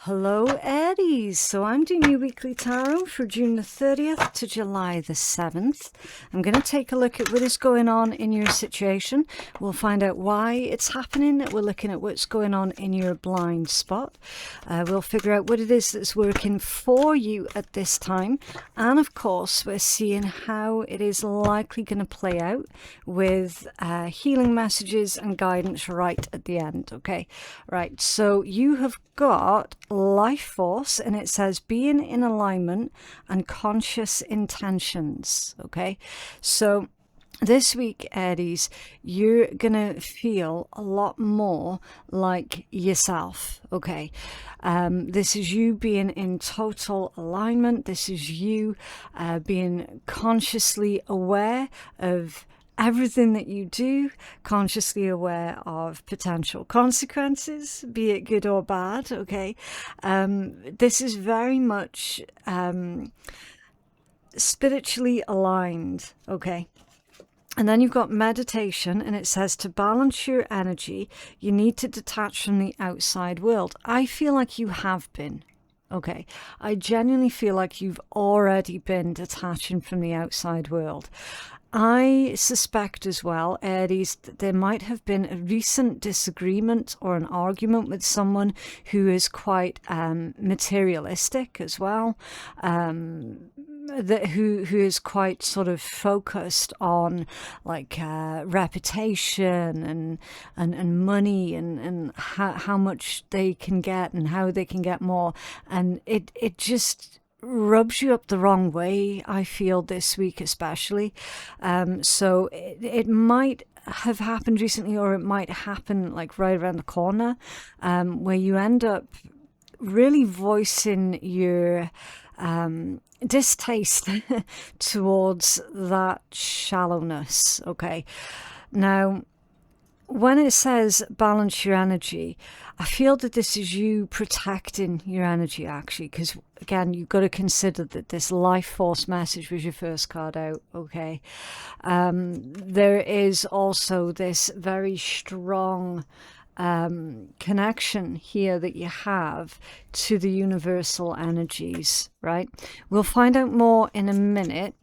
Hello Aries, so I'm doing your weekly tarot for June the 30th to July the 7th. I'm going to take a look at what is going on in your situation. We'll find out why it's happening. We're looking at what's going on in your blind spot. We'll figure out what it is that's working for you at this time. And of course, we're seeing how it is likely going to play out with healing messages and guidance right at the end. Okay, right, so you have got life force and it says being in alignment and conscious intentions. Okay, so this week, Aries, you're gonna feel a lot more like yourself. Okay, this is you being in total alignment. This is you being consciously aware of everything that you do, consciously aware of potential consequences, be it good or bad. Okay, this is very much spiritually aligned. Okay, and then you've got meditation, and it says to balance your energy, you need to detach from the outside world. I feel like you have been. Okay, I genuinely feel like you've already been detaching from the outside world. I suspect as well, Aries, that there might have been a recent disagreement or an argument with someone who is quite materialistic as well, who is quite sort of focused on like reputation and money and how much they can get and how they can get more, and it just rubs you up the wrong way, I feel, this week especially. So it might have happened recently, or it might happen like right around the corner, where you end up really voicing your distaste towards that shallowness. Okay, now when it says balance your energy, I feel that this is you protecting your energy, actually, because again, you've got to consider that this life force message was your first card out. Okay, there is also this very strong connection here that you have to the universal energies, right? We'll find out more in a minute.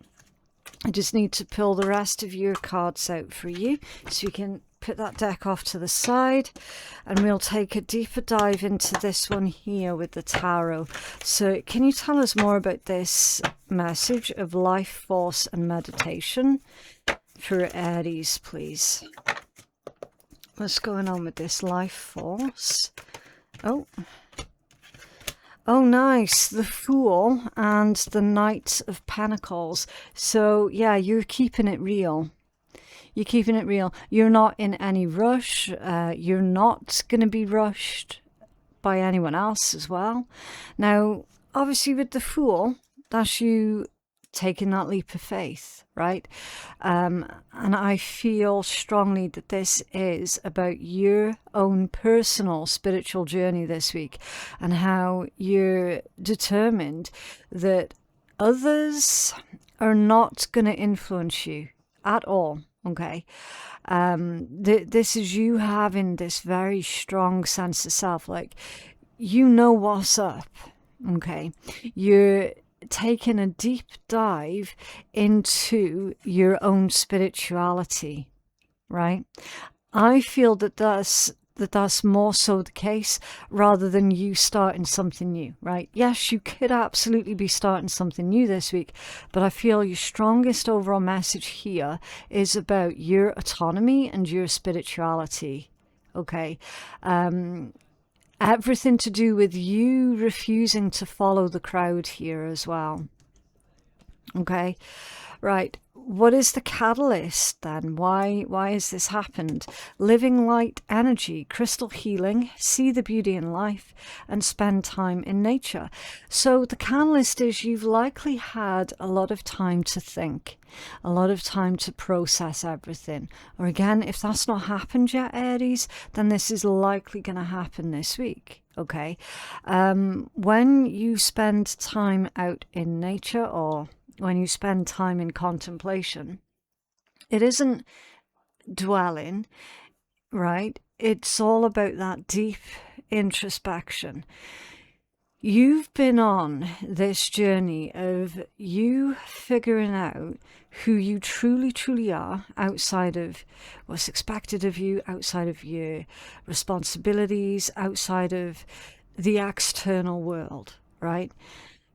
I just need to pull the rest of your cards out for you so you can put that deck off to the side, and we'll take a deeper dive into this one here with the tarot. So can you tell us more about this message of life force and meditation for Aries, please? What's going on with this life force? Oh, nice. The Fool and the Knight of Pentacles. So yeah, you're keeping it real. You're keeping it real. You're not in any rush. You're not going to be rushed by anyone else as well. Now, obviously with the Fool, that's you taking that leap of faith, right? And I feel strongly that this is about your own personal spiritual journey this week, and how you're determined that others are not going to influence you at all. Okay, this is you having this very strong sense of self, like you know what's up. Okay, you're taking a deep dive into your own spirituality, right? I feel that that's more so the case, rather than you starting something new, right? Yes, you could absolutely be starting something new this week, but I feel your strongest overall message here is about your autonomy and your spirituality. Okay, everything to do with you refusing to follow the crowd here as well. Okay, right. What is the catalyst then? Why has this happened? Living light energy, crystal healing, see the beauty in life, and spend time in nature. So the catalyst is you've likely had a lot of time to think, a lot of time to process everything. Or again, if that's not happened yet, Aries, then this is likely going to happen this week. Okay, when you spend time out in nature, or when you spend time in contemplation, it isn't dwelling, right? It's all about that deep introspection. You've been on this journey of you figuring out who you truly, truly are outside of what's expected of you, outside of your responsibilities, outside of the external world, right?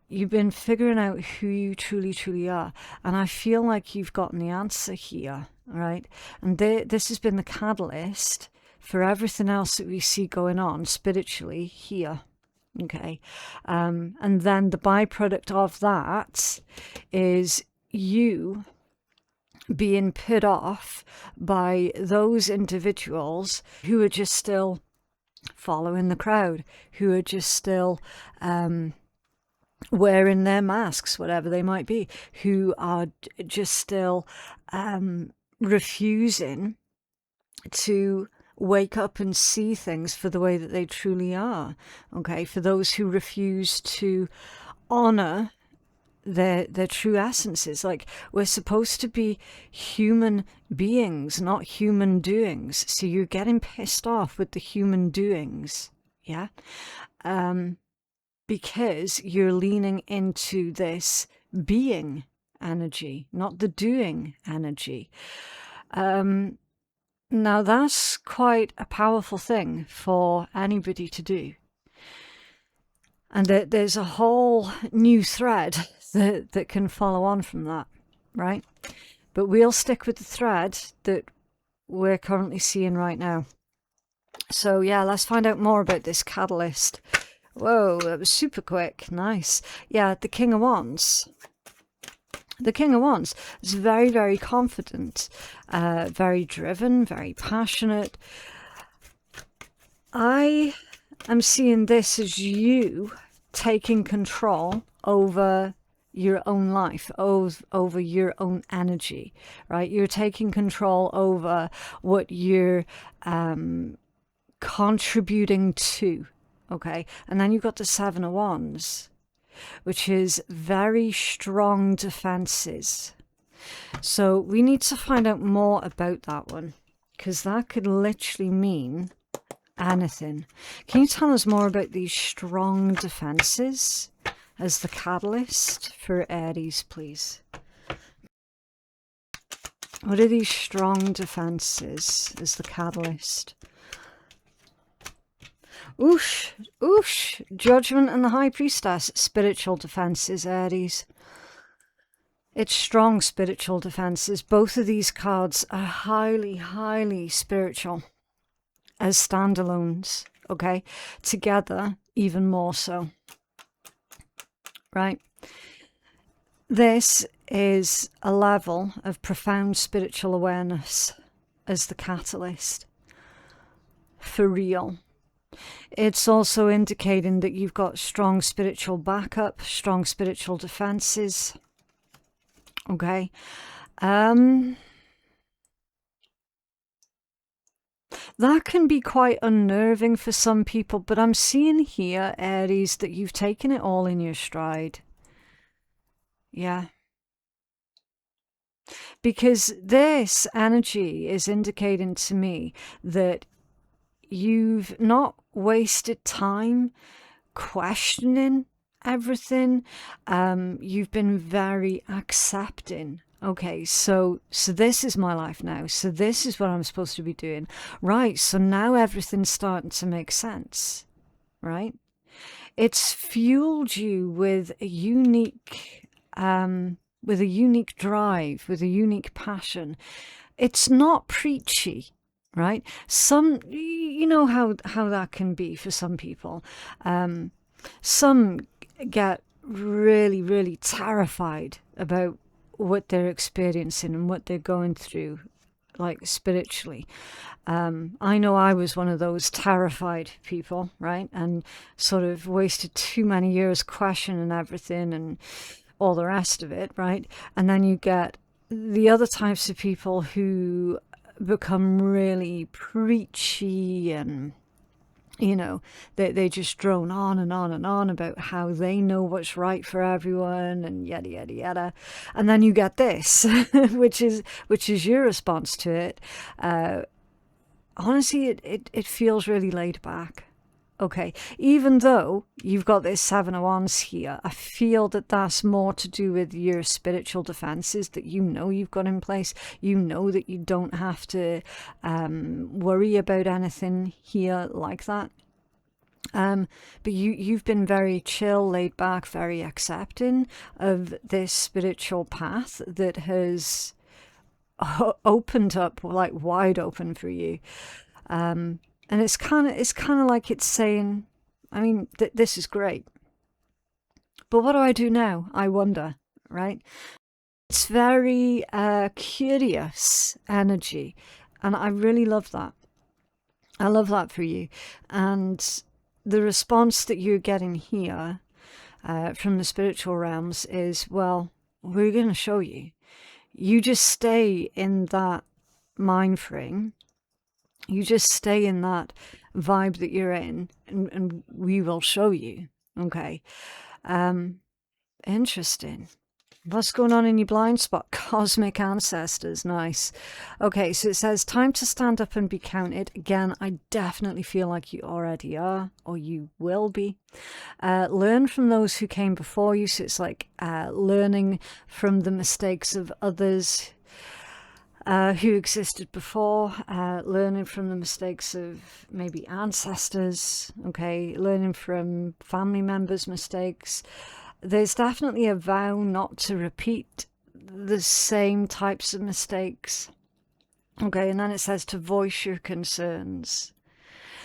You've been figuring out who you truly, truly are. And I feel like you've gotten the answer here, right? And this has been the catalyst for everything else that we see going on spiritually here. Okay. And then the byproduct of that is you being put off by those individuals who are just still following the crowd, who are just still wearing their masks, whatever they might be, who are just still refusing to wake up and see things for the way that they truly are. Okay, for those who refuse to honor their true essences. Like, we're supposed to be human beings, not human doings. So you're getting pissed off with the human doings, yeah, because you're leaning into this being energy, not the doing energy. Now, that's quite a powerful thing for anybody to do. And there's a whole new thread that can follow on from that, right? But we'll stick with the thread that we're currently seeing right now. So yeah, let's find out more about this catalyst. Whoa, that was super quick. Nice. Yeah, the King of Wands. The King of Wands is very, very confident, very driven, very passionate. I am seeing this as you taking control over your own life, over your own energy, right? You're taking control over what you're contributing to, okay? And then you've got the Seven of Wands, which is very strong defenses. So we need to find out more about that one, because that could literally mean anything. Can you tell us more about these strong defenses as the catalyst for Aries, please? What are these strong defenses as the catalyst? Oosh, oosh, Judgment and the High Priestess, spiritual defenses, Aries. It's strong spiritual defenses. Both of these cards are highly, highly spiritual as standalones, okay? Together, even more so, right? This is a level of profound spiritual awareness as the catalyst, for real. It's also indicating that you've got strong spiritual backup, strong spiritual defenses. Okay. That can be quite unnerving for some people, but I'm seeing here, Aries, that you've taken it all in your stride. Yeah. Because this energy is indicating to me that you've not wasted time questioning everything. You've been very accepting. Okay, so this is my life now. So this is what I'm supposed to be doing. Right, so now everything's starting to make sense, right? It's fueled you with a unique drive, with a unique passion. It's not preachy, right? You know how that can be for some people. Some get really, really terrified about what they're experiencing and what they're going through, like spiritually. I know I was one of those terrified people, right? And sort of wasted too many years questioning everything and all the rest of it, right? And then you get the other types of people who become really preachy, and you know, they just drone on and on and on about how they know what's right for everyone and yada yada yada. And then you get this which is your response to it. Honestly, it feels really laid back. Okay, even though you've got this Seven of Wands here, I feel that that's more to do with your spiritual defenses that you know you've got in place. You know that you don't have to worry about anything here like that. But you've been very chill, laid back, very accepting of this spiritual path that has opened up, like wide open for you. And it's kind of like it's saying, I mean, this is great, but what do I do now? I wonder, right? It's very curious energy, and I really love that. I love that for you. And the response that you're getting here from the spiritual realms is, well, we're going to show you. You just stay in that mind frame. You just stay in that vibe that you're in, and we will show you. Okay. Interesting. What's going on in your blind spot? Cosmic ancestors. Nice. Okay, so it says time to stand up and be counted. Again, I definitely feel like you already are, or you will be. Learn from those who came before you. So it's like learning from the mistakes of others who existed before, learning from the mistakes of maybe ancestors, okay, learning from family members' mistakes. There's definitely a vow not to repeat the same types of mistakes, okay, and then it says to voice your concerns.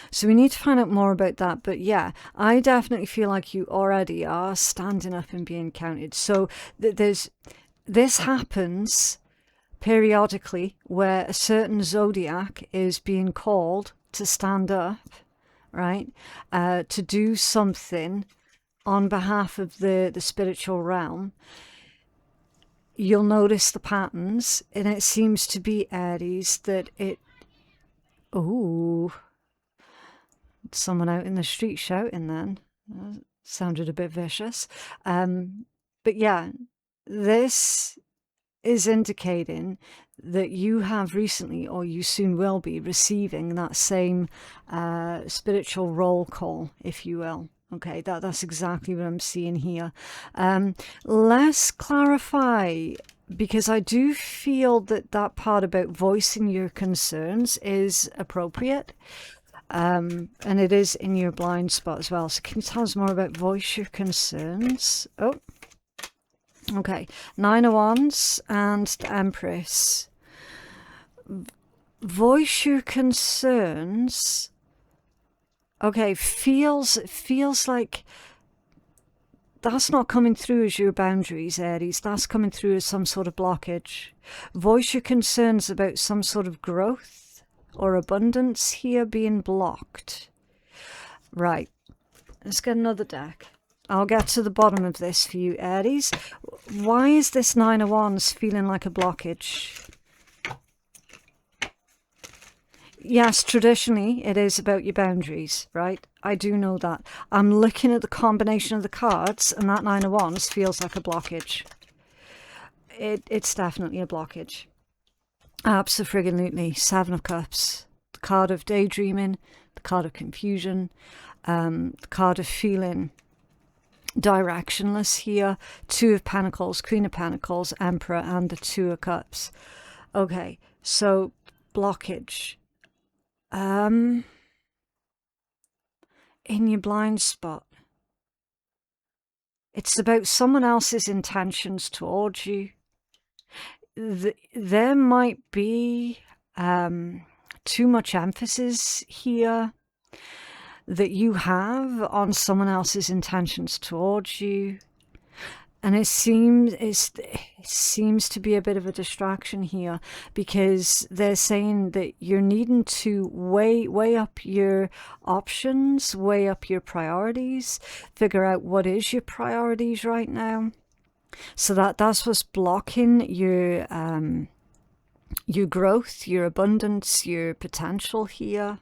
So we need to find out more about that, but yeah, I definitely feel like you already are standing up and being counted. So this happens periodically where a certain zodiac is being called to stand up, right, to do something on behalf of the spiritual realm. You'll notice the patterns, and it seems to be Aries that it... Oh, someone out in the street shouting then. Sounded a bit vicious. But yeah, this is indicating that you have recently, or you soon will be, receiving that same spiritual roll call, if you will. Okay, that's exactly what I'm seeing here. Let's clarify, because I do feel that that part about voicing your concerns is appropriate. And it is in your blind spot as well. So can you tell us more about voice your concerns? Oh, okay. Nine of Wands and the Empress. Voice your concerns. Okay, feels like that's not coming through as your boundaries, Aries. That's coming through as some sort of blockage. Voice your concerns about some sort of growth or abundance here being blocked. Right, let's get another deck. I'll get to the bottom of this for you, Aries. Why is this Nine of Wands feeling like a blockage? Yes, traditionally it is about your boundaries, right? I do know that. I'm looking at the combination of the cards, and that Nine of Wands feels like a blockage. It's definitely a blockage. Absolutely. Seven of Cups. The card of daydreaming, the card of confusion, the card of feeling directionless here. Two of Pentacles, Queen of Pentacles, Emperor, and the Two of Cups. Okay, so blockage. In your blind spot, it's about someone else's intentions towards you. There might be too much emphasis here that you have on someone else's intentions towards you, and it seems to be a bit of a distraction here, because they're saying that you're needing to weigh up your options, weigh up your priorities, figure out what is your priorities right now. So that's what's blocking your growth, your abundance, your potential here.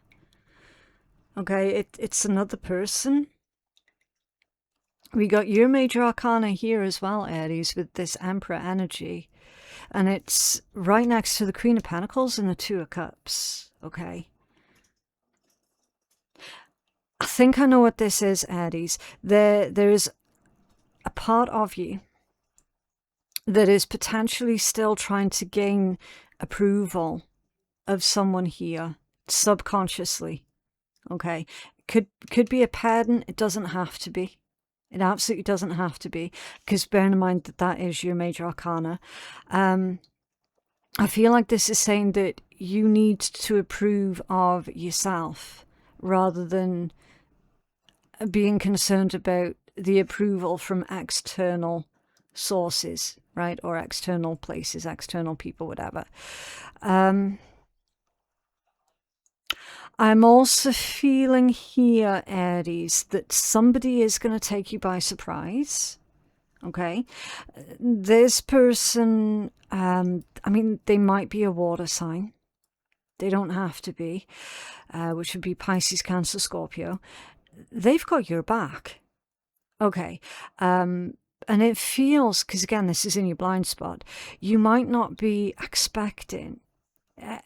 Okay, it's another person. We got your major arcana here as well, Aries, with this Emperor energy. And it's right next to the Queen of Pentacles and the Two of Cups. Okay. I think I know what this is, Aries. There is a part of you that is potentially still trying to gain approval of someone here subconsciously. Okay, could be a parent. It doesn't have to be. It absolutely doesn't have to be, because bear in mind that that is your major arcana. I feel like this is saying that you need to approve of yourself rather than being concerned about the approval from external sources, right? Or external places, external people, whatever. I'm also feeling here, Aries, that somebody is going to take you by surprise. Okay. This person, I mean, they might be a water sign. They don't have to be, which would be Pisces, Cancer, Scorpio. They've got your back. Okay. And it feels, because again, this is in your blind spot, you might not be expecting, you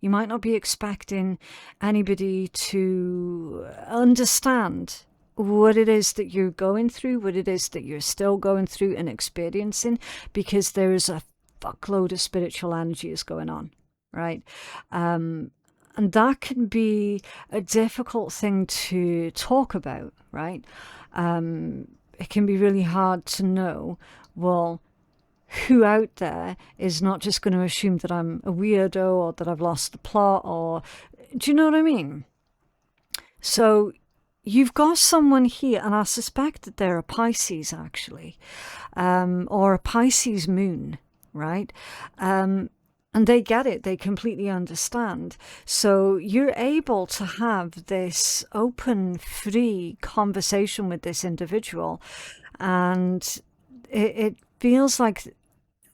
might not be expecting anybody to understand what it is that you're going through, what it is that you're still going through and experiencing, because there is a fuckload of spiritual energy is going on, right? And that can be a difficult thing to talk about, right? It can be really hard to know, well, who out there is not just going to assume that I'm a weirdo or that I've lost the plot, or do you know what I mean? So you've got someone here, and I suspect that they're a Pisces actually, or a Pisces moon, right? And they get it, they completely understand. So you're able to have this open, free conversation with this individual, and it feels like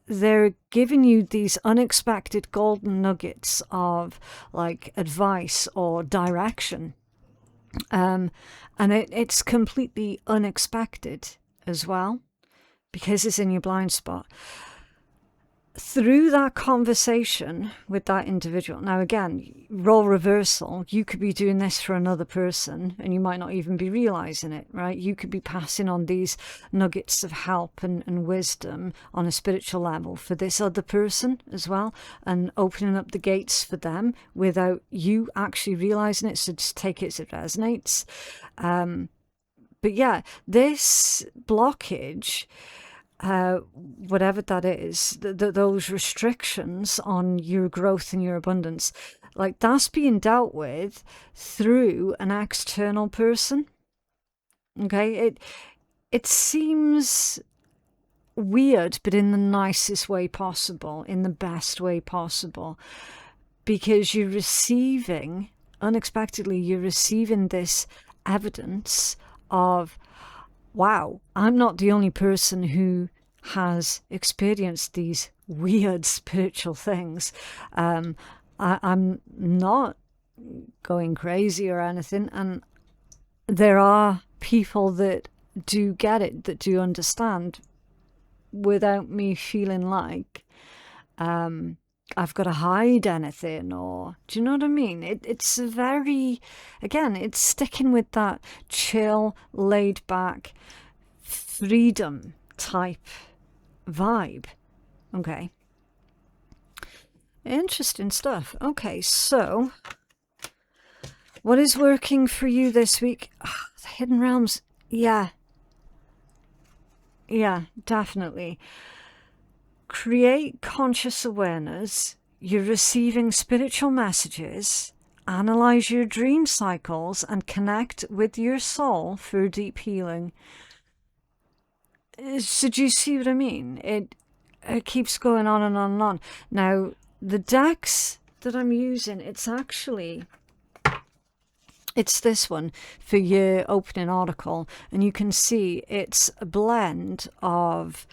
they're giving you these unexpected golden nuggets of like advice or direction. And it's completely unexpected as well, because it's in your blind spot. Through that conversation with that individual, now again, role reversal, you could be doing this for another person and you might not even be realizing it, right? You could be passing on these nuggets of help and wisdom on a spiritual level for this other person as well, and opening up the gates for them without you actually realizing it. So just take it as it resonates. But yeah, this blockage, whatever that is, those restrictions on your growth and your abundance, like that's being dealt with through an external person. Okay, it seems weird, but in the nicest way possible, in the best way possible, because you're receiving, unexpectedly, you're receiving this evidence of, wow, I'm not the only person who has experienced these weird spiritual things. I'm not going crazy or anything. And there are people that do get it, that do understand, without me feeling like I've got to hide anything, or do you know what I mean? It's a very, again, it's sticking with that chill, laid back, freedom type vibe. Okay. Interesting stuff. Okay, so what is working for you this week? Oh, the hidden realms. Yeah, definitely. Create conscious awareness. You're receiving spiritual messages. Analyze your dream cycles and connect with your soul for deep healing. So do you see what I mean? It keeps going on and on and on. Now, the decks that I'm using, it's this one for your opening article, and you can see it's a blend of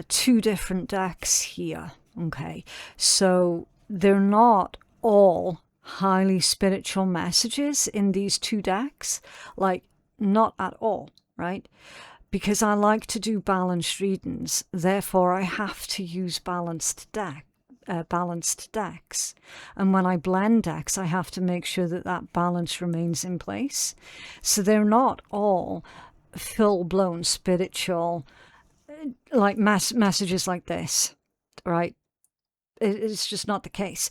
two different decks here. Okay, so they're not all highly spiritual messages in these two decks, like not at all, right? Because I like to do balanced readings, therefore I have to use balanced balanced decks. And when I blend decks, I have to make sure that that balance remains in place. So they're not all full-blown spiritual, like messages like this, right? It's just not the case.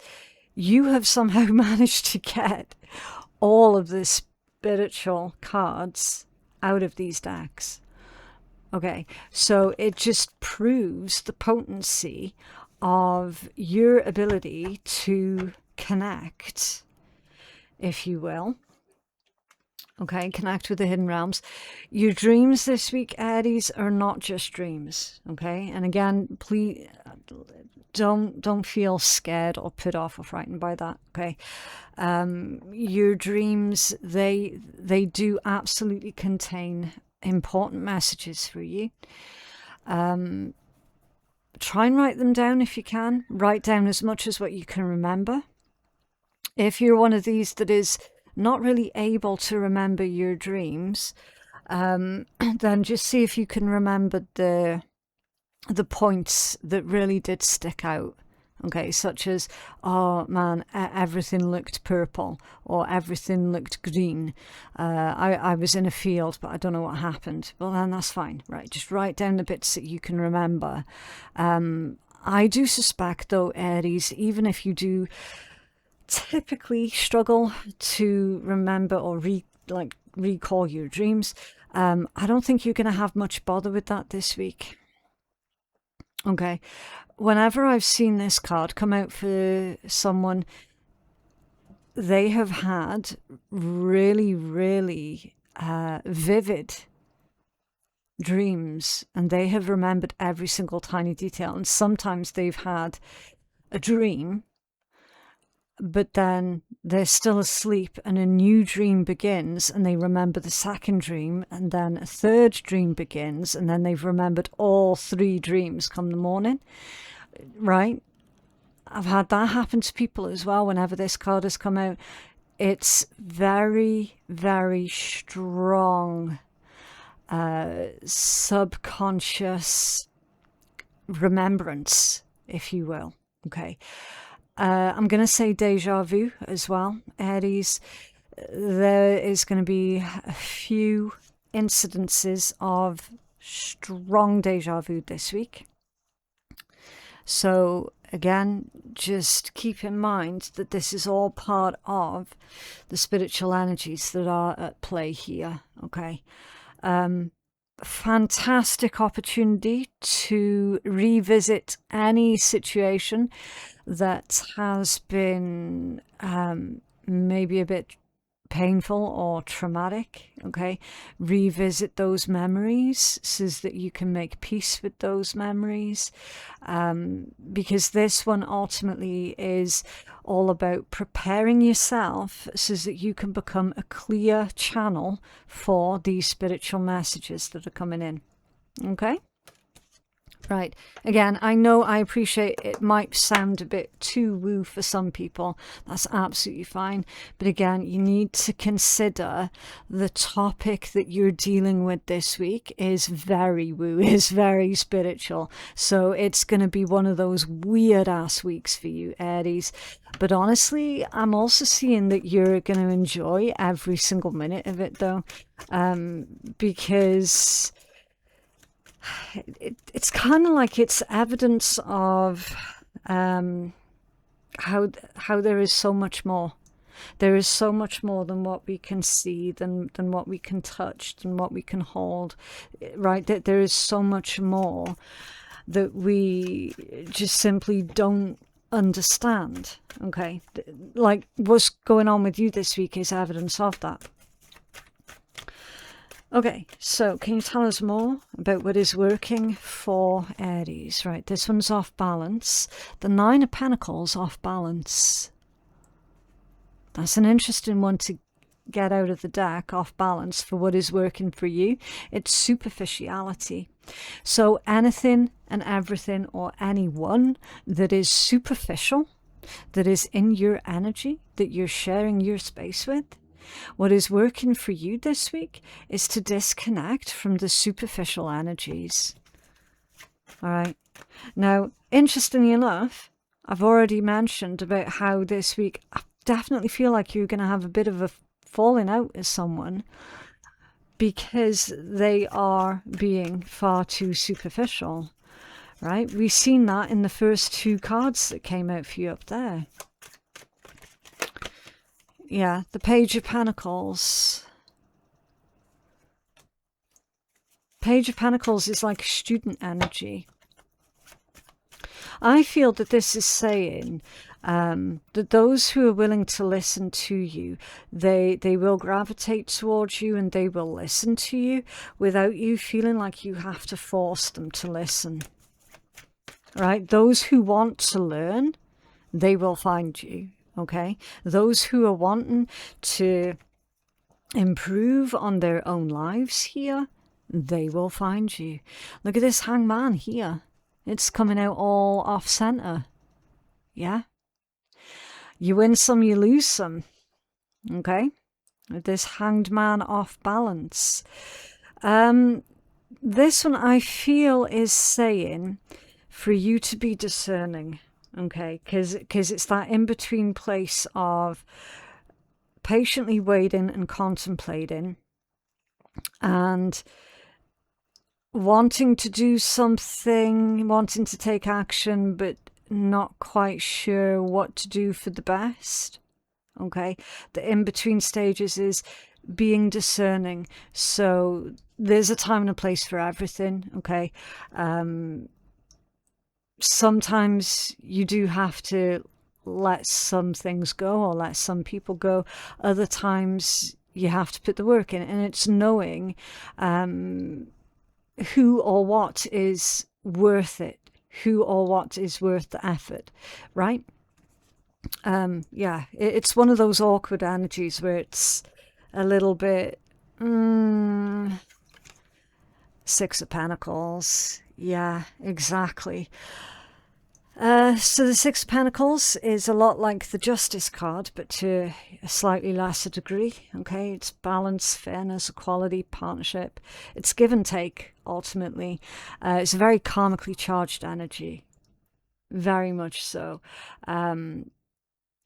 You have somehow managed to get all of the spiritual cards out of these decks. Okay, so it just proves the potency of your ability to connect, if you will. Okay, connect with the hidden realms. Your dreams this week, Aries, are not just dreams. Okay, and again, please don't feel scared or put off or frightened by that. Okay, your dreams, they do absolutely contain important messages for you. Try and write them down if you can. Write down as much as what you can remember. If you're one of these that is not really able to remember your dreams, then just see if you can remember the points that really did stick out. Okay, such as, oh man, everything looked purple, or everything looked green. I was in a field, but I don't know what happened. Well, then that's fine, right? Just write down the bits that you can remember. I do suspect, though, Aries, even if you do typically struggle to remember or recall your dreams, I don't think you're going to have much bother with that this week. Okay, whenever I've seen this card come out for someone, they have had really, really vivid dreams, and they have remembered every single tiny detail. And sometimes they've had a dream, but then they're still asleep and a new dream begins and they remember the second dream, and then a third dream begins, and then they've remembered all three dreams come the morning, right? I've had that happen to people as well whenever this card has come out. It's very, very strong subconscious remembrance, if you will. Okay. I'm going to say deja vu as well, Aries. There is going to be a few incidences of strong deja vu this week. So again, just keep in mind that this is all part of the spiritual energies that are at play here. Okay. Fantastic opportunity to revisit any situation that has been maybe a bit painful or traumatic. Okay, revisit those memories so that you can make peace with those memories, because this one ultimately is all about preparing yourself so that you can become a clear channel for these spiritual messages that are coming in. Okay. Right. Again, I know, I appreciate it might sound a bit too woo for some people. That's absolutely fine. But again, you need to consider the topic that you're dealing with this week is very woo, is very spiritual. So it's going to be one of those weird ass weeks for you, Aries. But honestly, I'm also seeing that you're going to enjoy every single minute of it, though, because it's kind of like it's evidence of how there is so much more. There is so much more than what we can see, than what we can touch, than what we can hold, right? That there is so much more that we just simply don't understand. Okay, like what's going on with you this week is evidence of that. Okay, so can you tell us more about what is working for Aries? Right, this one's off balance. The Nine of Pentacles off balance. That's an interesting one to get out of the deck, off balance, for what is working for you. It's superficiality. So anything and everything or anyone that is superficial, that is in your energy, that you're sharing your space with, what is working for you this week is to disconnect from the superficial energies. All right. Now, interestingly enough, I've already mentioned about how this week, I definitely feel like you're going to have a bit of a falling out with someone because they are being far too superficial, right? We've seen that in the first two cards that came out for you up there. Yeah, the Page of Pentacles. Page of Pentacles is like student energy. I feel that this is saying that those who are willing to listen to you, they will gravitate towards you and they will listen to you without you feeling like you have to force them to listen. Right? Those who want to learn, they will find you. Okay? Those who are wanting to improve on their own lives here, they will find you. Look at this Hangman here. It's coming out all off center. Yeah. You win some, you lose some. Okay. With this Hanged Man off balance. This one I feel is saying for you to be discerning. Okay. Because it's that in-between place of patiently waiting and contemplating and wanting to do something, wanting to take action, but not quite sure what to do for the best. Okay, the in-between stages is being discerning. So there's a time and a place for everything. Okay, sometimes you do have to let some things go or let some people go. Other times you have to put the work in, and it's knowing who or what is worth it, who or what is worth the effort, right? Yeah, it's one of those awkward energies where it's a little bit Six of Pentacles. Yeah, exactly. So the Six of Pentacles is a lot like the Justice card, but to a slightly lesser degree. Okay, it's balance, fairness, equality, partnership. It's give and take, ultimately. It's a very karmically charged energy. Very much so. And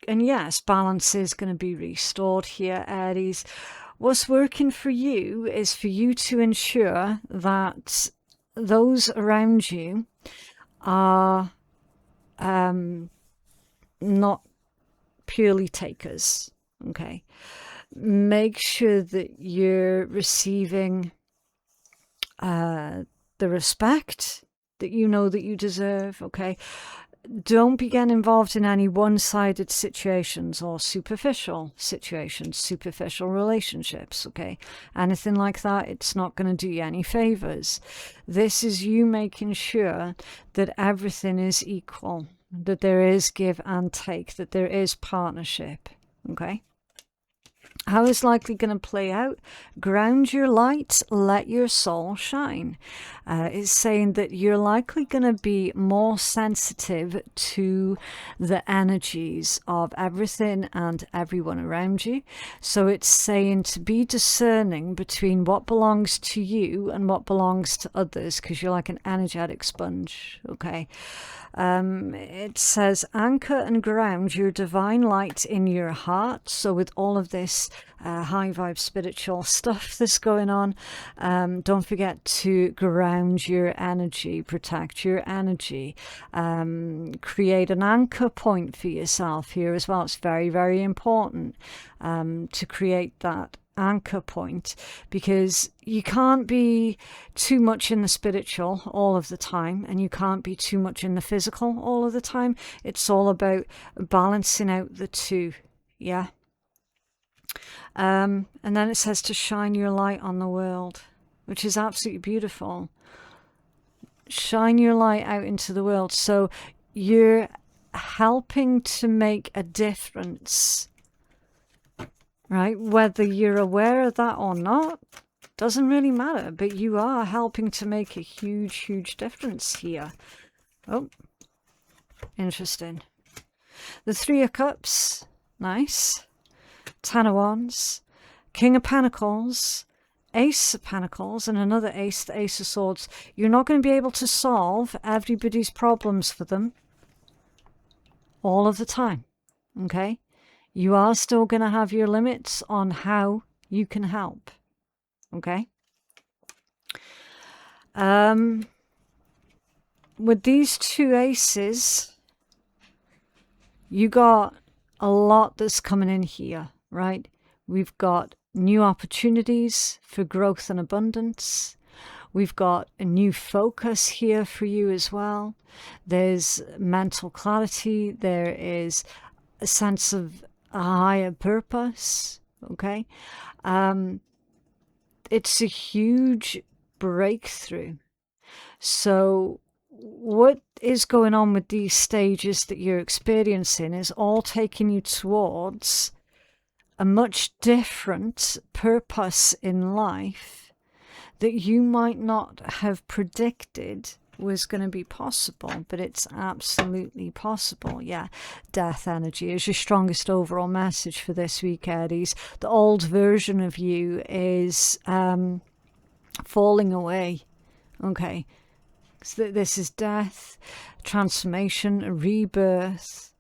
yes, balance is going to be restored here, Aries. What's working for you is for you to ensure that those around you are not purely takers. Okay, make sure that you're receiving the respect that you know that you deserve. Okay, don't be getting involved in any one-sided situations or superficial situations, superficial relationships. Okay, anything like that, it's not going to do you any favors. This is you making sure that everything is equal, that there is give and take, that there is partnership. Okay, how is likely going to play out? Ground your light, let your soul shine. It's saying that you're likely going to be more sensitive to the energies of everything and everyone around you. So it's saying to be discerning between what belongs to you and what belongs to others, because you're like an energetic sponge. Okay. It says anchor and ground your divine light in your heart. So with all of this high vibe spiritual stuff that's going on, don't forget to ground your energy, protect your energy, create an anchor point for yourself here as well. It's very, very important to create that anchor point, because you can't be too much in the spiritual all of the time and you can't be too much in the physical all of the time. It's all about balancing out the two. Yeah. And then it says to shine your light on the world, which is absolutely beautiful. Shine your light out into the world. So you're helping to make a difference, right? Whether you're aware of that or not, doesn't really matter, but you are helping to make a huge, huge difference here. Oh, interesting. The Three of Cups, nice. Ten of Wands, King of Pentacles, Ace of Pentacles, and another Ace, the Ace of Swords. You're not going to be able to solve everybody's problems for them. all of the time, okay? You are still going to have your limits on how you can help, okay? With these two aces, you got a lot that's coming in here, right? We've got new opportunities for growth and abundance. We've got a new focus here for you as well. There's mental clarity. There is a sense of a higher purpose, okay? It's a huge breakthrough. So what is going on with these stages that you're experiencing is all taking you towards a much different purpose in life that you might not have predicted was going to be possible, but it's absolutely possible. Yeah, death energy is your strongest overall message for this week, Aries. The old version of you is falling away, okay? So this is death, transformation, a rebirth,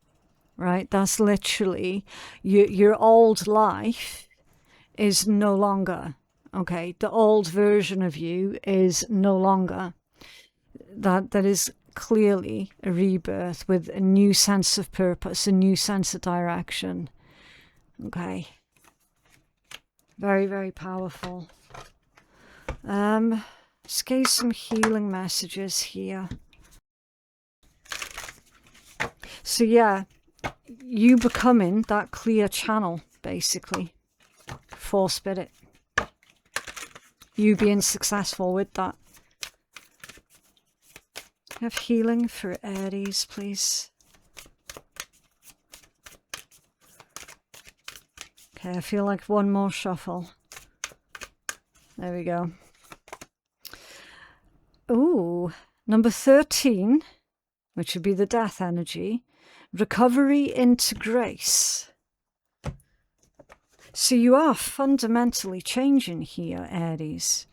right? That's literally your old life is no longer, okay? The old version of you is no longer. That is clearly a rebirth with a new sense of purpose, a new sense of direction, okay? Very, very powerful. Let's get some healing messages here. So yeah, you becoming that clear channel, basically, for spirit. You being successful with that. Have healing for Aries, please. Okay, I feel like one more shuffle. There we go. Ooh, number 13, which would be the death energy. Recovery into grace. So you are fundamentally changing here, Aries.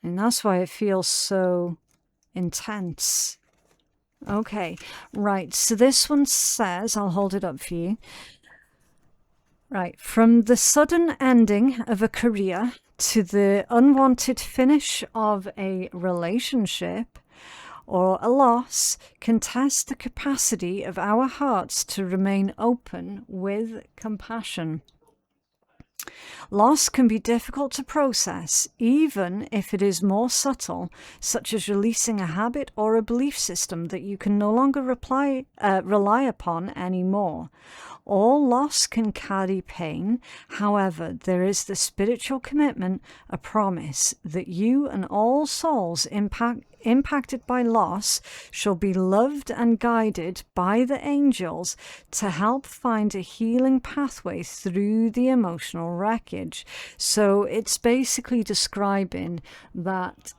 And that's why it feels so intense. Okay, right. So this one says, I'll hold it up for you. Right, from the sudden ending of a career to the unwanted finish of a relationship or a loss can test the capacity of our hearts to remain open with compassion. Loss can be difficult to process, even if it is more subtle, such as releasing a habit or a belief system that you can no longer rely upon anymore. All loss can carry pain. However, there is the spiritual commitment, a promise that you and all souls impacted by loss shall be loved and guided by the angels to help find a healing pathway through the emotional wreckage. So it's basically describing that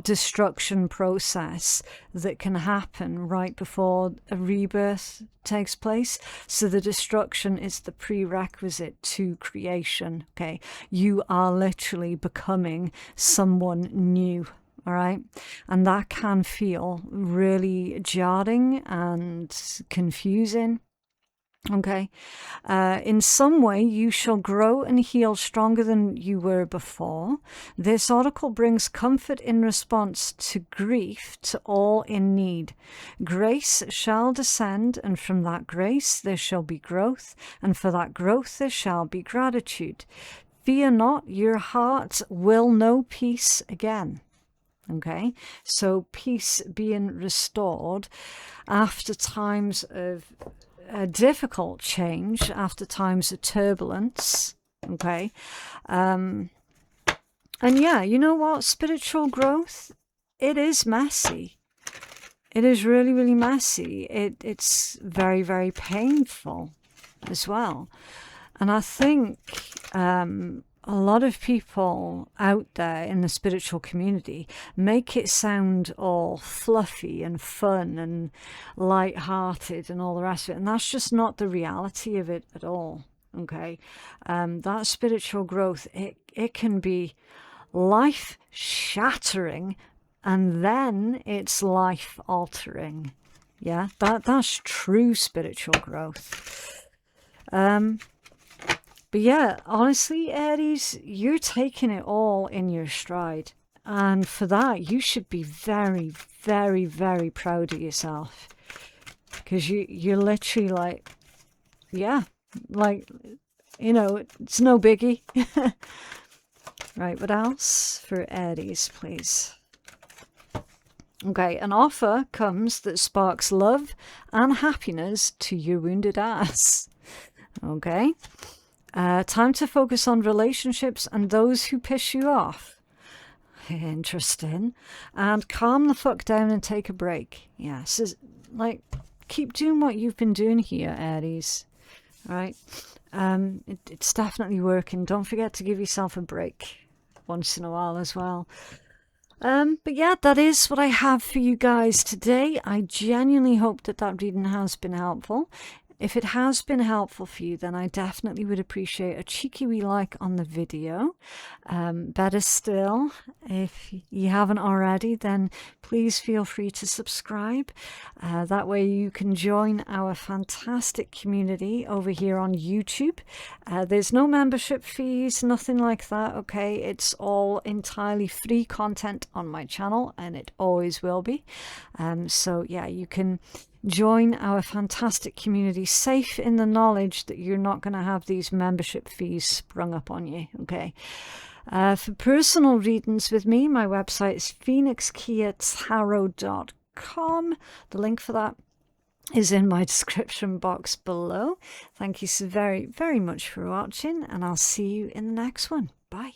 destruction process that can happen right before a rebirth takes place. So the destruction is the prerequisite to creation. Okay, you are literally becoming someone new. All right, and that can feel really jarring and confusing. Okay, in some way you shall grow and heal stronger than you were before. This oracle brings comfort in response to grief to all in need. Grace shall descend, and from that grace there shall be growth, and for that growth there shall be gratitude. Fear not, your heart will know peace again. Okay, so peace being restored after times of a difficult change, after times of turbulence. Okay, and yeah, you know what? Spiritual growth, it is messy. It is really, really messy. It's very, very painful as well. And I think a lot of people out there in the spiritual community make it sound all fluffy and fun and light-hearted and all the rest of it. And that's just not the reality of it at all. Okay. That spiritual growth, it can be life-shattering, and then it's life-altering. Yeah, that's true spiritual growth. But yeah, honestly, Aries, you're taking it all in your stride. And for that, you should be very, very, very proud of yourself. Because you're literally like, yeah, like, you know, it's no biggie. Right, what else for Aries, please? Okay, an offer comes that sparks love and happiness to your wounded ass. Okay. Time to focus on relationships and those who piss you off. Interesting. And calm the fuck down and take a break. Yes, like, keep doing what you've been doing here, Aries. Right? It's definitely working. Don't forget to give yourself a break once in a while as well. But yeah, that is what I have for you guys today. I genuinely hope that reading has been helpful. If it has been helpful for you, then I definitely would appreciate a cheeky wee like on the video. Better still, if you haven't already, then please feel free to subscribe. That way you can join our fantastic community over here on YouTube. There's no membership fees, nothing like that, okay? It's all entirely free content on my channel, and it always will be. So yeah, you can join our fantastic community, safe in the knowledge that you're not going to have these membership fees sprung up on you, okay? For personal readings with me, my website is phoenixkeiatarot.com. The link for that is in my description box below. Thank you so very, very much for watching, and I'll see you in the next one. Bye.